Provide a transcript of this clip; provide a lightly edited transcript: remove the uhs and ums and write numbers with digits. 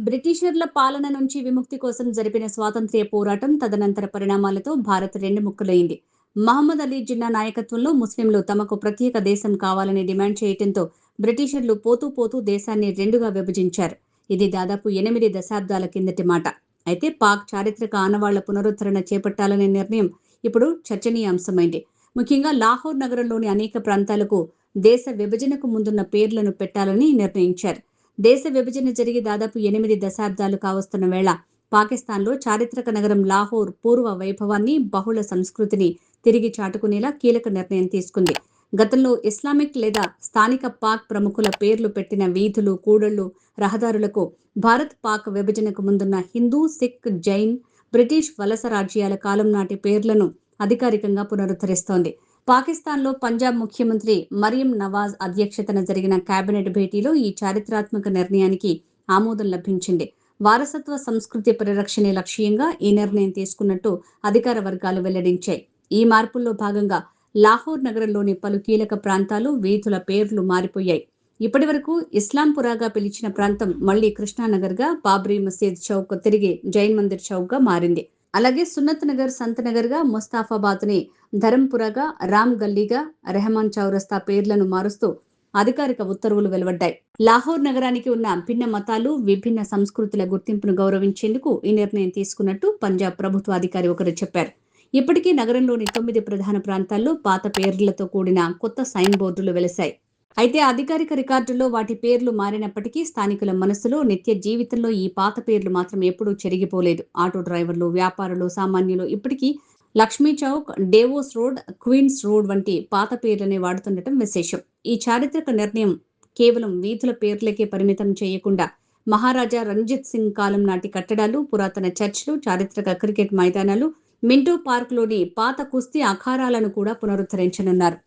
బ్రిటిషర్ల పాలన నుంచి విముక్తి కోసం జరిపిన స్వాతంత్ర్య పోరాటం తదనంతర పరిణామాలతో భారత్ రెండు ముక్కలైంది. మహమ్మద్ అలీ జిన్నా నాయకత్వంలో ముస్లింలు తమకు ప్రత్యేక దేశం కావాలని డిమాండ్ చేయడంతో బ్రిటిషర్లు పోతూ పోతూ దేశాన్ని రెండుగా విభజించారు. ఇది దాదాపు 8 దశాబ్దాల కిందటి మాట. అయితే పాక్ చారిత్రక ఆనవాళ్ల పునరుద్ధరణ చేపట్టాలనే నిర్ణయం ఇప్పుడు చర్చనీయాంశమైంది. ముఖ్యంగా లాహోర్ నగరంలోని అనేక ప్రాంతాలకు దేశ విభజనకు ముందున్న పేర్లను పెట్టాలని నిర్ణయించారు. దేశ విభజన జరిగి దాదాపు 8 దశాబ్దాలు కావస్తున్న వేళ పాకిస్తాన్లో చారిత్రక నగరం లాహోర్ పూర్వ వైభవాన్ని, బహుళ సంస్కృతిని తిరిగి చాటుకునేలా కీలక నిర్ణయం తీసుకుంది. గతంలో ఇస్లామిక్ లేదా స్థానిక పాక్ ప్రముఖుల పేర్లు పెట్టిన వీధులు, కూడళ్లు, రహదారులకు భారత్ పాక్ విభజనకు ముందున్న హిందూ, సిక్, జైన్, బ్రిటిష్ వలస రాజ్యాల కాలం నాటి పేర్లను అధికారికంగా పునరుద్ధరిస్తోంది. పాకిస్తాన్లో పంజాబ్ ముఖ్యమంత్రి మరియం నవాజ్ అధ్యక్షతన జరిగిన కేబినెట్ భేటీలో ఈ చారిత్రాత్మక నిర్ణయానికి ఆమోదం లభించింది. వారసత్వ సంస్కృతి పరిరక్షణే లక్ష్యంగా ఈ నిర్ణయం తీసుకున్నట్టు అధికార వర్గాలు వెల్లడించాయి. ఈ మార్పుల్లో భాగంగా లాహోర్ నగరంలోని పలు కీలక ప్రాంతాలు, వీధుల పేర్లు మారిపోయాయి. ఇప్పటి వరకు ఇస్లాంపురాగా పిలిచిన ప్రాంతం మళ్లీ కృష్ణానగర్గా, బాబ్రీ మసీద్ చౌక్ తిరిగి జైన్ మందిర్ చౌక్గా మారింది. అలాగే సున్నత్ నగర్, సంత్ నగర్గా, ముస్తాఫాబాద్ని ధరంపురగా, రామ్ గల్లీగా, రెహమాన్ చౌరస్తా పేర్లను మారుస్తూ అధికారిక ఉత్తర్వులు వెలువడ్డాయి. లాహోర్ నగరానికి ఉన్న భిన్న మతాలు, విభిన్న సంస్కృతుల గుర్తింపును గౌరవించేందుకు ఈ నిర్ణయం తీసుకున్నట్టు పంజాబ్ ప్రభుత్వ అధికారి ఒకరు చెప్పారు. ఇప్పటికీ నగరంలోని 9 ప్రధాన ప్రాంతాల్లో పాత పేర్లతో కూడిన కొత్త సైన్ బోర్డులు వెలిశాయి. అయితే అధికారిక రికార్డుల్లో వాటి పేర్లు మారినప్పటికీ స్థానికుల మనసులో, నిత్య జీవితంలో ఈ పాత పేర్లు మాత్రం ఎప్పుడూ చెరిగిపోలేదు. ఆటో డ్రైవర్లు, వ్యాపారులు, సామాన్యులు ఇప్పటికీ Lakshmi Chowk, Davos Road, Queens Road వంటి పాత పేర్లనే వాడుతుండటం విశేషం. ఈ చారిత్రక నిర్ణయం కేవలం వీధుల పేర్లకే పరిమితం చేయకుండా మహారాజా రంజిత్ సింగ్ కాలం నాటి కట్టడాలు, పురాతన చర్చ్లు, చారిత్రక క్రికెట్ మైదానాలు, మింటో పార్క్లోని పాత కుస్తీ అఖారాలను కూడా పునరుద్ధరించనున్నారు.